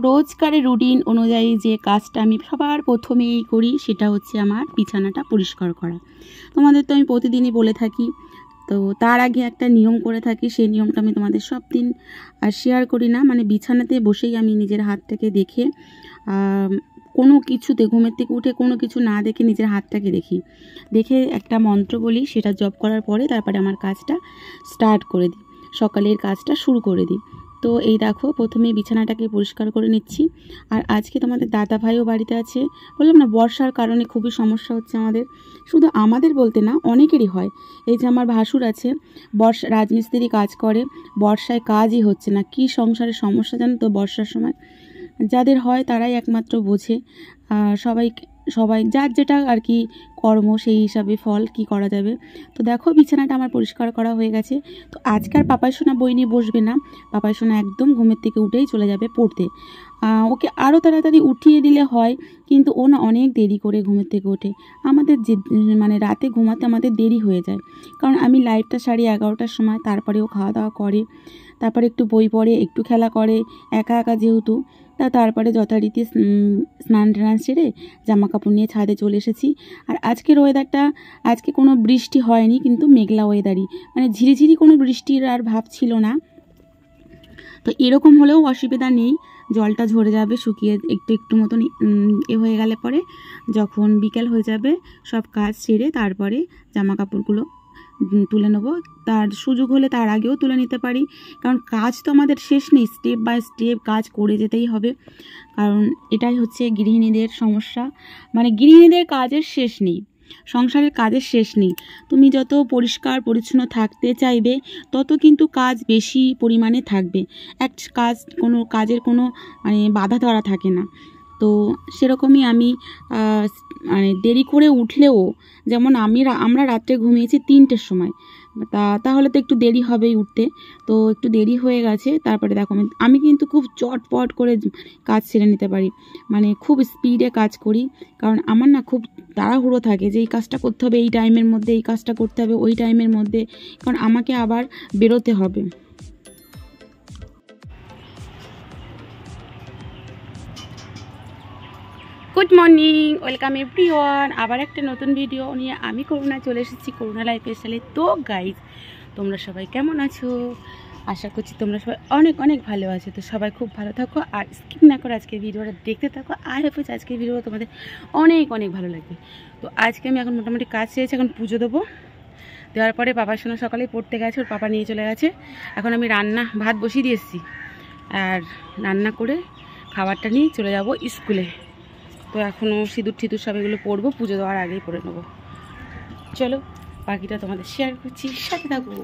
রোজকারের routine অনুযায়ী যে কাজটা আমি সবার প্রথমেই করি সেটা হচ্ছে আমার বিছানাটা পরিষ্কার করা। তোমাদের তো আমি প্রতিদিনই বলে থাকি, তো তার আগে একটা নিয়ম করে থাকি, সেই নিয়মটা আমি তোমাদের সব দিন শেয়ার করি না। মানে বিছানাতে বসেই আমি নিজের হাতটাকে দেখে কোনো কিছুতে ঘুমের থেকে উঠে কোনো কিছু না দেখে নিজের হাতটাকে দেখে একটা মন্ত্র বলি, সেটা জপ করার পরে তারপরে আমার কাজটা স্টার্ট করে দিই, সকালের কাজটা শুরু করে দিই। তো এই দেখো প্রথমে বিছানাটাকে পরিষ্কার করে নিচ্ছি। আর আজকে তোমাদের দাদা ভাইও বাড়িতে আছে। বললাম না, বর্ষার কারণে খুবই সমস্যা হচ্ছে আমাদের, শুধু আমাদের বলতে না অনেকেরই হয়। এই যে আমার ভাসুর আছে, রাজমিস্ত্রি কাজ করে, বর্ষায় কাজই হচ্ছে না। কি সংসারের সমস্যা জানো তো বর্ষার সময়, যাদের হয় তারাই একমাত্র বোঝে। সবাই যার যেটা আর কি কর্ম, সেই হিসাবে ফল কি করা যাবে। তো দেখো বিছানাটা আমার পরিষ্কার করা হয়ে গেছে। তো আজকাল পাপাই সোনা বই নিয়ে বসবে না, পাপাই সোনা একদম ঘুমের থেকে উঠেই চলে যাবে পড়তে। ওকে আরও তাড়াতাড়ি উঠিয়ে দিলে হয়, কিন্তু ও না অনেক দেরি করে ঘুমের থেকে ওঠে। আমাদের যে মানে রাতে ঘুমাতে আমাদের দেরি হয়ে যায়, কারণ আমি লাইভটা সারি 11টার সময়, তারপরে ও খাওয়া দাওয়া করে, তারপরে একটু বই পড়ে, একটু খেলা করে, একা একা যেহেতু। তারপরে যথারীতি স্নান টান সেরে জামা কাপড় নিয়ে ছাদে চলে এসেছি। আর আজকের ওয়েদারটা, আজকে কোনো বৃষ্টি হয়নি, কিন্তু মেঘলা ওয়েদারই, মানে ঝিরিঝিরি কোনো বৃষ্টির আর ভাব ছিল না। তো এরকম হলেও অসুবিধা নেই, জলটা ঝরে যাবে, শুকিয়ে একটু একটু মতন হয়ে গেলে পরে যখন বিকেল হয়ে যাবে সব কাজ সেরে তারপরে জামা কাপড়গুলো তুলে নেবো। তার সুযোগ হলে তার আগেও তুলে নিতে পারি, কারণ কাজ তো আমাদের শেষ নেই, স্টেপ বাই স্টেপ কাজ করে যেতেই হবে। কারণ এটাই হচ্ছে গৃহিণীদের সমস্যা, মানে গৃহিণীদের কাজের শেষ নেই, সংসারের কাজের শেষ নেই। তুমি যত পরিষ্কার পরিচ্ছন্ন থাকতে চাইবে তত কিন্তু কাজ বেশি পরিমাণে থাকবে। কোনো কাজের কোনো মানে বাধা ধরা থাকে না। তো সেরকমই আমি মানে দেরি করে উঠলেও, যেমন আমরা রাত্রে ঘুমিয়েছি 3টের সময়, তাহলে তো একটু দেরি হবেই উঠতে। তো একটু দেরি হয়ে গেছে। তারপরে দেখো আমি কিন্তু খুব চটপট করে কাজ সেরে নিতে পারি, মানে খুব স্পিডে কাজ করি, কারণ আমার না খুব তাড়াহুড়ো থাকে যে এই কাজটা করতে হবে এই টাইমের মধ্যে, এই কাজটা করতে হবে ওই টাইমের মধ্যে, কারণ আমাকে আবার বেরোতে হবে। Good morning, welcome everyone. আবার একটা নতুন ভিডিও নিয়ে আমি করুণা চলে এসেছি, করুণা লাইফস্টাইলে। তো গাইজ, তোমরা সবাই কেমন আছো? আশা করছি তোমরা সবাই অনেক অনেক ভালো আছো। তো সবাই খুব ভালো থাকো, আর স্কিপ না করে আজকের ভিডিওটা দেখতে থাকো। আই হোপ আজকের ভিডিও তোমাদের অনেক অনেক ভালো লাগবে। তো আজকে আমি এখন মোটামুটি কাজ সেরেছি, এখন পুজো দেবো। দেওয়ার পরে বাবার সঙ্গে সকালেই পড়তে গেছে, ওর পাপা নিয়ে চলে গেছে। এখন আমি ভাত বসিয়ে দিয়ে এসেছি, আর রান্না করে খাবারটা নিয়ে চলে যাব স্কুলে। তো এখনও সিঁদুর ঠিদুর সব এগুলো পরবো, পুজো দেওয়ার আগেই পরে নেবো। চলো বাকিটা তোমাদের শেয়ার করছি, সাথে থাকবো।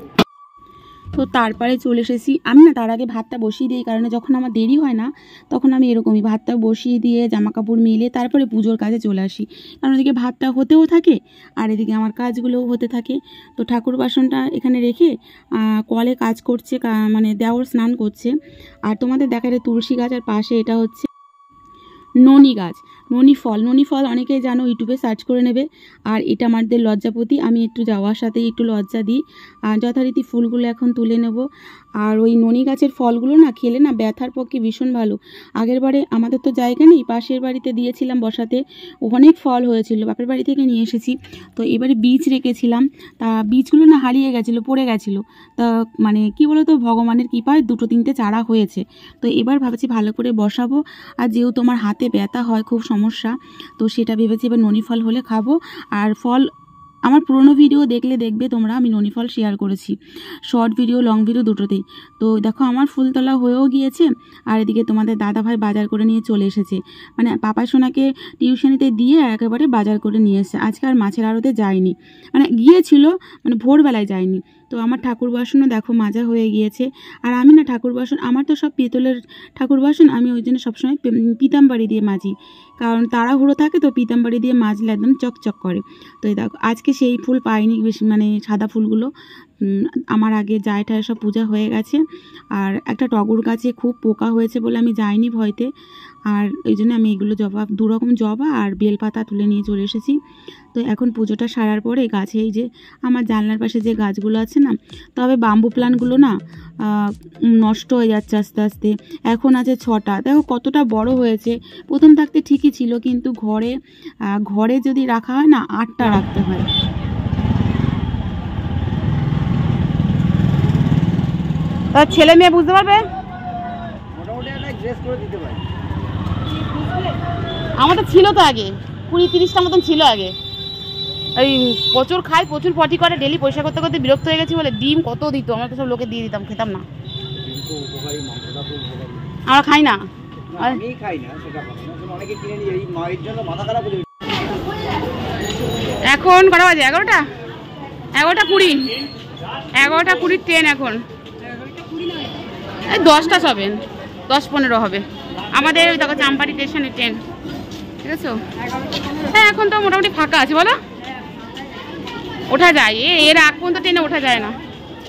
তো তারপরে চলে এসেছি আমি, না তার আগে ভাতটা বসিয়ে দিই, কারণে যখন আমার দেরি হয় না তখন আমি এরকমই ভাতটা বসিয়ে দিয়ে জামা কাপড় মেলে তারপরে পুজোর কাজে চলে আসি, কারণ এদিকে ভাতটা হতেও থাকে আর এদিকে আমার কাজগুলোও হতে থাকে। তো ঠাকুর বাসনটা এখানে রেখে কলে কাজ করছে, মানে দেওর স্নান করছে। আর তোমাদের দেখারে তুলসী গাছ, আর পাশে এটা হচ্ছে ননি গাছ, ননি ফল অনেকেই জানো, ইউটিউবে সার্চ করে নেবে। আর এটা আমাদের লজ্জাপতি, আমি একটু যাওয়ার সাথেই একটু লজ্জা দিই। আর যথারীতি ফুলগুলো এখন তুলে নেব। আর ওই ননি গাছের ফলগুলো না খেলে না ব্যথার পক্ষে ভীষণ ভালো। আগের বারে আমাদের তো জায়গা নেই, পাশের বাড়িতে দিয়েছিলাম বসাতে, অনেক ফল হয়েছিল, বাপের বাড়ি থেকে নিয়ে এসেছি। তো এবারে বীজ রেখেছিলাম, তা বীজগুলো না হারিয়ে গেছিলো, পড়ে গেছিলো। তা মানে কি বলো তো, ভগবানের কৃপায় 2-3টে চারা হয়েছে। তো এবার ভাবছি ভালো করে বসাবো। আর যেহেতু আমার হাতে ব্যথা হয়, খুব সমস্যা, তো সেটা ভেবেছি এবার ননি ফল হলে খাবো। আর ফল আমার পুরনো ভিডিও দেখবে তোমরা, আমি ননি ফল শেয়ার করেছি, শর্ট ভিডিও লং ভিডিও দুটোতেই। তো দেখো আমার ফুল তোলা হয়েও গিয়েছে। আর এদিকে তোমাদের দাদা ভাই বাজার করে নিয়ে চলে এসেছে, মানে পাপাই সোনাকে টিউশনিতে দিয়ে একেবারে বাজার করে নিয়ে এসেছে। আজকে আর মাছের আড়তে যায়নি, মানে গিয়েছিল, মানে ভোরবেলায় যায়নি। তো আমার ঠাকুর বাসনও দেখো মাজা হয়ে গিয়েছে। আর আমি না ঠাকুর বাসন, আমার তো সব পিতলের ঠাকুর বাসন, আমি ওই জন্য সবসময় পিতাম্বরী দিয়ে মাজি, কারণ তাড়াহুড়ো থাকে তো পিতাম্বরী দিয়ে মাজলে একদম চকচক করে। তো এই দেখো আজকে সেই ফুল পাইনি বেশি, মানে সাদা ফুলগুলো, আমার আগে যায় টায় সব পূজা হয়ে গেছে। আর একটা টগর গাছে খুব পোকা হয়েছে বলে আমি যাইনি ভয়তে, আর এই জন্য আমি এগুলো জবা, 2 রকম জবা আর বেলপাতা তুলে নিয়ে চলে এসেছি। তো এখন পুজোটা সারার পরে গাছে, এই যে আমার জানলার পাশে যে গাছগুলো আছে না, তবে বাম্বু প্লান্টগুলো না নষ্ট হয়ে যাচ্ছে আস্তে আস্তে। এখন আছে 6টা, দেখো কতটা বড় হয়েছে। প্রথম থাকতে ঠিকই ছিল, কিন্তু ঘরে যদি রাখা হয় না 8টা রাখতে হয়। ছেলে মেয়ে বুঝতে পারবে, আমার তো ছিল তো আগে 20-30টা মতন ছিল আগে। এই প্রচুর খাই, প্রচুর পটি করে, ডেলি পয়সা করতে করতে বিরক্ত হয়ে গেছি বলে ডিম কত দিত, আমরা তো সব লোকে দিয়ে দিতাম, খেতাম না। আমরা খাই না, এখন কটা বাজে? 11টা 11:20, 11:20 ট্রেন এখন। এই 10টা সবে, 10:15 হবে আমাদের। ওই দেখো চাম্পাটি স্টেশনের ট্রেন, ঠিক আছে? হ্যাঁ এখন তো মোটামুটি ফাঁকা আছে, বলো ওঠা যায়, এর আগ পর্যন্ত ট্রেনে ওঠা যায় না।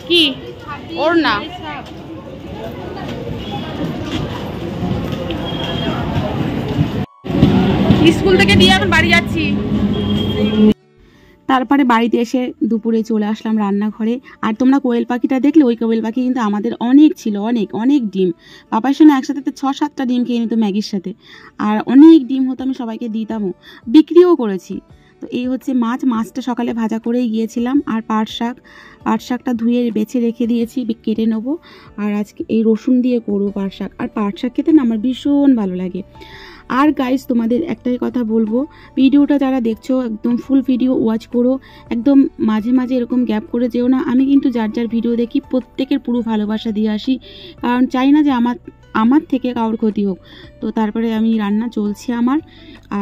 কি ওর না, স্কুল থেকে দিয়ে এখন বাড়ি যাচ্ছি। তারপরে বাড়িতে এসে দুপুরে চলে আসলাম রান্নাঘরে। আর তোমরা কোয়েল পাখিটা দেখলে, ওই কোয়েল পাখি কিন্তু আমাদের অনেক ছিল, অনেক অনেক ডিম। পাপার সঙ্গে একসাথে 6-7টা ডিম খেয়ে নিত ম্যাগির সাথে, আর অনেক ডিম হতো, আমি সবাইকে দিতামও, বিক্রিও করেছি। তো এই হচ্ছে মাছটা সকালে ভাজা করেই গিয়েছিলাম। আর পাট শাকটা ধুয়ে বেছে রেখে দিয়েছি, কেটে নেবো। আর আজকে এই রসুন দিয়ে করবো পাট শাক। আর পাট শাক খেতে না আমার ভীষণ ভালো লাগে। আর গাইস তোমাদের একটাই কথা বলবো, ভিডিওটা যারা দেখছো একদম ফুল ভিডিও ওয়াচ করো, একদম মাঝে মাঝে এরকম গ্যাপ করে যেও না। আমি কিন্তু যার ভিডিও দেখি প্রত্যেকের পুরো ভালোবাসা দিয়ে আসি, কারণ চাই না যে আমার থেকে কারোর ক্ষতি হোক। তো তারপরে আমি রান্না চলছে আমার।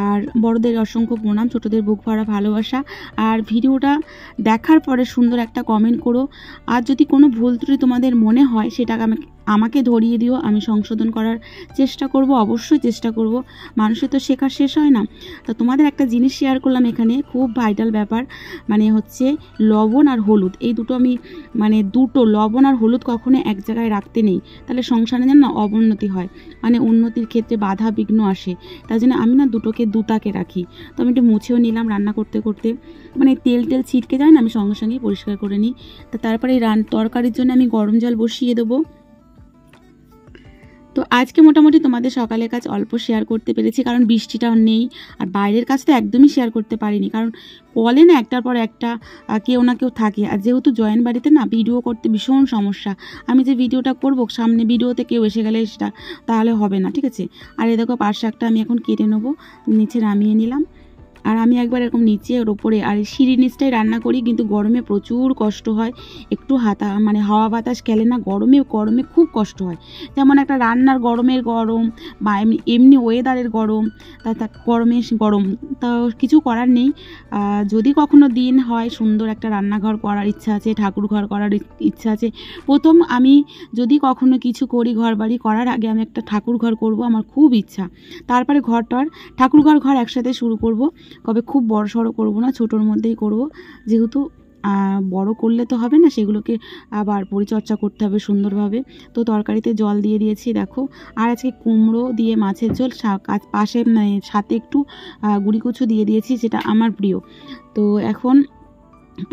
আর বড়দের অসংখ্য প্রণাম, ছোটদের বুক ভরা ভালোবাসা। আর ভিডিওটা দেখার পরে সুন্দর একটা কমেন্ট করো। আর যদি কোনো ভুল ত্রুটি তোমাদের মনে হয় সেটাকে আমাকে ধরিয়ে দিও, আমি সংশোধন করার চেষ্টা করব, অবশ্যই চেষ্টা করব। মানুষের তো শেখার শেষ হয় না। তো তোমাদের একটা জিনিস শেয়ার করলাম এখানে, খুব ভাইটাল ব্যাপার, মানে হচ্ছে লবণ আর হলুদ, এই দুটো আমি দুটো লবণ আর হলুদ কখনো এক জায়গায় রাখতে নেই, তাহলে সংসারে যেন না অবনতি হয়, মানে উন্নতির ক্ষেত্রে বাধা বিঘ্ন আসে। তাই জন্য আমি না দুটোকে দুতাকে রাখি। তো আমি একটু মুছেও নিলাম রান্না করতে করতে, মানে তেল ছিটকে যায় না, আমি সঙ্গে সঙ্গেই পরিষ্কার করে নিই। তো তারপরে এই তরকারির জন্য আমি গরম জল বসিয়ে দেবো। তো আজকে মোটামুটি তোমাদের সকালের কাজ অল্প শেয়ার করতে পেরেছি, কারণ বৃষ্টিটাও নেই। আর বাইরের কাজ তো একদমই শেয়ার করতে পারিনি, কারণ কলে না একটার পর একটা কেউ না কেউ থাকে। আর যেহেতু জয়েন্ট বাড়িতে না ভিডিও করতে ভীষণ সমস্যা, আমি যে ভিডিওটা করব সামনে ভিডিওতে কেউ এসে গেলে সেটা তাহলে হবে না, ঠিক আছে? আর এই দেখো পাট শাকটা আমি এখন কেটে নেবো, নিচে নামিয়ে নিলাম। আর আমি একবার এরকম নিচে ওর ওপরে, আর এই সিঁড়ির নিচটাই রান্না করি, কিন্তু গরমে প্রচুর কষ্ট হয়। একটু হাওয়া বাতাস খেলে না গরমে খুব কষ্ট হয়। যেমন একটা রান্নার গরমের গরম, বা এমনি ওয়েদারের গরম, গরম, তা কিছু করার নেই। যদি কখনো দিন হয় সুন্দর একটা রান্নাঘর করার ইচ্ছা আছে, ঠাকুর ঘর করার ইচ্ছা আছে। প্রথম আমি যদি কখনো কিছু করি, ঘর বাড়ি করার আগে আমি একটা ঠাকুর ঘর করব, আমার খুব ইচ্ছা। তারপরে ঠাকুর ঘর একসাথে শুরু করব। কবে খুব বড় সড়ো করবো না, ছোটোর মধ্যেই করব, যেহেতু বড় করলে তো হবে না, সেগুলোকে আবার পরিচর্যা করতে হবে সুন্দরভাবে। তো তরকারিতে জল দিয়ে দিয়েছি দেখো। আর আজকে কুমড়ো দিয়ে মাছের ঝোল, পাশে সাথে একটু গুঁড়িকুচু দিয়ে দিয়েছি, যেটা আমার প্রিয়। তো এখন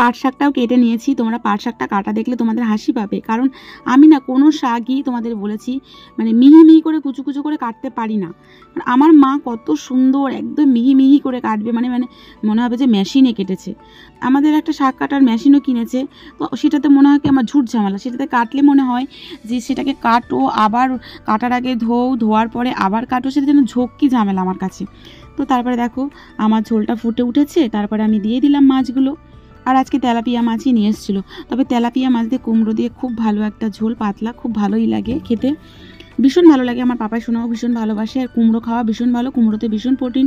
পাট শাকটাও কেটে নিয়েছি। তোমরা পাট শাকটা কাটা দেখলে তোমাদের হাসি পাবে, কারণ আমি না কোনো শাকই তোমাদের বলেছি মিহি করে কুচু করে কাটতে পারি না। আমার মা কত সুন্দর একদম মিহি করে কাটবে, মনে হবে যে মেশিনে কেটেছে। আমাদের একটা শাক কাটার মেশিনও কিনেছে, তো সেটাতে মনে হয় কি আমার ঝুট ঝামেলা, সেটাতে কাটলে মনে হয় যে সেটাকে কাটো, আবার কাটার আগে ধোয়ার পরে আবার কাটো, সেটা যেন ঝক্কি ঝামেলা আমার কাছে। তো তারপরে দেখো আমার ঝোলটা ফুটে উঠেছে, তারপরে আমি দিয়ে দিলাম মাছগুলো। আর আজকে তেলাপিয়া মাছই নিয়ে এসেছিলো, তবে তেলাপিয়া মাছ দিয়ে কুমড়ো দিয়ে খুব ভালো একটা ঝোল, পাতলা, খুব ভালোই লাগে খেতে, ভীষণ ভালো লাগে। আমার পাপাই শোনাও ভীষণ ভালোবাসে, আর কুমড়ো খাওয়া ভীষণ ভালো, কুমড়োতে ভীষণ প্রোটিন।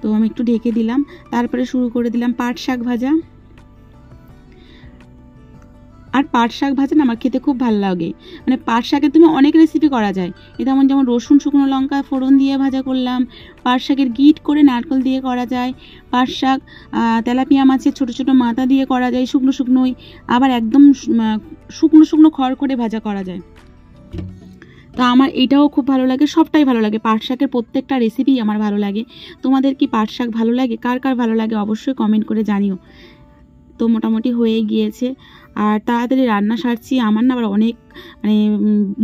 তো আমি একটু ঢেকে দিলাম, তারপরে শুরু করে দিলাম পাট শাক ভাজা। আর পাট শাক ভাজা না আমার খেতে খুব ভালো লাগে। মানে পাট শাকের তুমি অনেক রেসিপি করা যায়, যেমন রসুন শুকনো লঙ্কা ফোড়ন দিয়ে ভাজা করলাম, পাট শাকের গিট করে নারকেল দিয়ে করা যায়, পাট শাক তেলাপিয়া মাছের ছোটো ছোটো মাথা দিয়ে করা যায় শুকনো শুকনোই, আবার একদম শুকনো শুকনো খড় করে ভাজা করা যায়। তা আমার এটাও খুব ভালো লাগে, সবটাই ভালো লাগে, পাট শাকের প্রত্যেকটা রেসিপি আমার ভালো লাগে। তোমাদের কি পাট শাক ভালো লাগে? কার কার ভালো লাগে অবশ্যই কমেন্ট করে জানিও। তো মোটামুটি হয়ে গিয়েছে, আর তাড়াতাড়ি রান্না সারছি। আমার না আবার অনেক মানে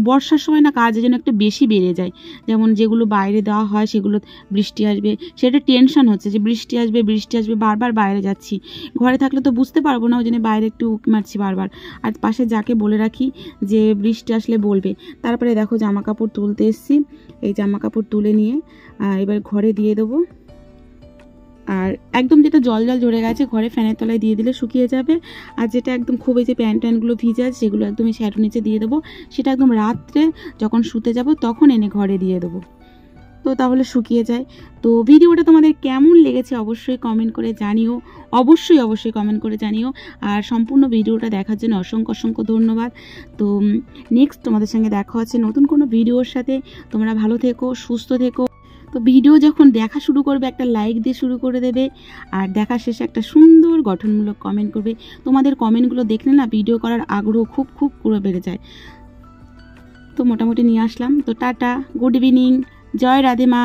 বর্ষার সময় না কাজের জন্য একটু বেশি বেড়ে যায়, যেমন যেগুলো বাইরে দেওয়া হয় সেগুলো বৃষ্টি আসবে, সেটা টেনশন হচ্ছে যে বৃষ্টি আসবে বৃষ্টি আসবে, বারবার বাইরে যাচ্ছি। ঘরে থাকলে তো বুঝতে পারবো না, ওই জন্য বাইরে একটু উঁকি মারছি বারবার। আর পাশে যাকে বলে রাখি যে বৃষ্টি আসলে বলবে। তারপরে দেখো জামা কাপড় তুলতে এসছি, এই জামা কাপড় তুলে নিয়ে এবার ঘরে দিয়ে দেবো। আর একদম যেটা জল জল জড়ে গেছে ঘরে ফ্যানের তলায় দিয়ে দিলে শুকিয়ে যাবে। আর যেটা একদম খুব এই যে প্যান্ট ট্যান্টগুলো ভিজে আছে সেগুলো একদম শ্যাটো নিচে দিয়ে দেবো, সেটা একদম রাত্রে যখন শুতে যাব তখন এনে ঘরে দিয়ে দেবো, তো তাহলে শুকিয়ে যায়। তো ভিডিওটা তোমাদের কেমন লেগেছে অবশ্যই কমেন্ট করে জানিও, অবশ্যই কমেন্ট করে জানিও। আর সম্পূর্ণ ভিডিওটা দেখার জন্য অসংখ্য অসংখ্য ধন্যবাদ। তো নেক্সট তোমাদের সঙ্গে দেখা হচ্ছে নতুন কোনো ভিডিওর সাথে। তোমরা ভালো থেকো, সুস্থ থেকো। তো ভিডিও যখন দেখা শুরু করবে একটা লাইক দিয়ে শুরু করে দেবে, আর দেখা শেষে একটা সুন্দর গঠনমূলক কমেন্ট করবে। তোমাদের কমেন্টগুলো দেখলে না ভিডিও করার আগ্রহ খুব খুব পুরো বেড়ে যায়। তো মোটামুটি নিয়ে আসলাম। তো টাটা, গুড ইভিনিং, জয় রাধে মা।